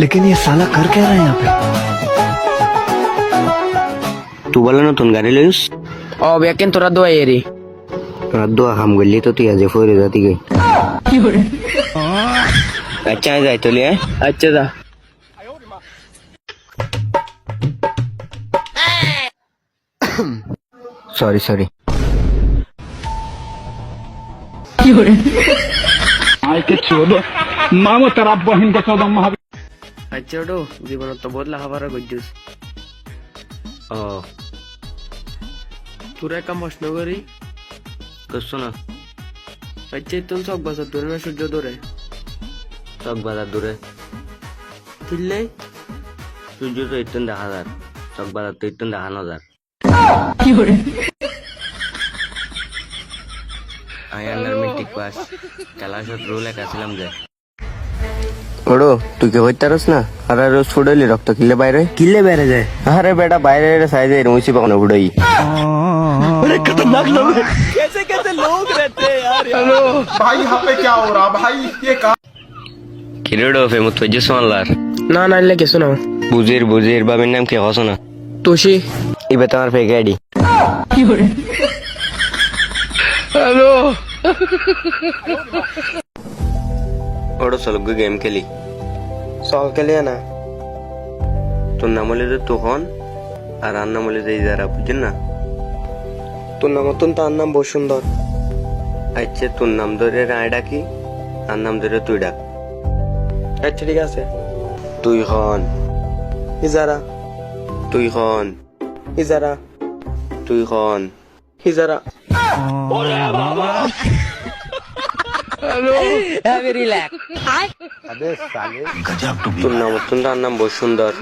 लेकिन ये साला कर क्या रहा है यहाँ पे? तू बोला নতুন গাড়ি লইস ও বেকেন তোরা দোয়া এরি তোরা দোয়া কাম করলি তো তুই আজ ফইরে যাতি গে আচ্ছা যাই তো লিয়ে আচ্ছা দা সরি সরি আচ্ছা ওটো জীবনত তো বহুত লাখাবার গজ্জুস ও তোরা কাম প্রশ্ন করি করছো না আচ্ছা তুই সব বছর ধরে না সূর্য ধরে চক বাজার দূরে কিনলে সূর্য তো ইটন দেখা যার চক বাজার তো ইটন দেখা না যার আই আন্ডার মেট্রিক পাস ক্লাসত রোল একাছিলাম যে ওড়ো তুই কে হইতারস না আরে রোজ ফুডলি রক্ত কিলে বাইরে যায় আরে বেটা বাইরে সাইজে রুচি পাকনো ফুডই अरे खतरनाक लोग हैं। कैसे कैसे लोग रहते हैं यार। हेलो भाई यहाँ पे क्या हो रहा भाई ये कहा কিরেডো ফেমত হইছে সোনালার না না এলে কিছু না বুজির বুজির বাবির নাম কি হস না তোষি ইবে তোমার ফেক আইডি হ্যালো ওড়ো চলো গেম খেলি সল খেলিয়ে না তোর নাম হলে তো তখন আর আর নাম হলে যে যারা বুঝছেন না তোর নাম মতন তার নাম বসুন্ধর আচ্ছা তোর নাম ধরে রায় ডাকি আর নাম ধরে তুই ডাক আচ্ছা ঠিক আছে তুই খন ইজারা তুই খন ইজারা তুই খন ইজারা তোর নাম তার নাম বসুন্ধর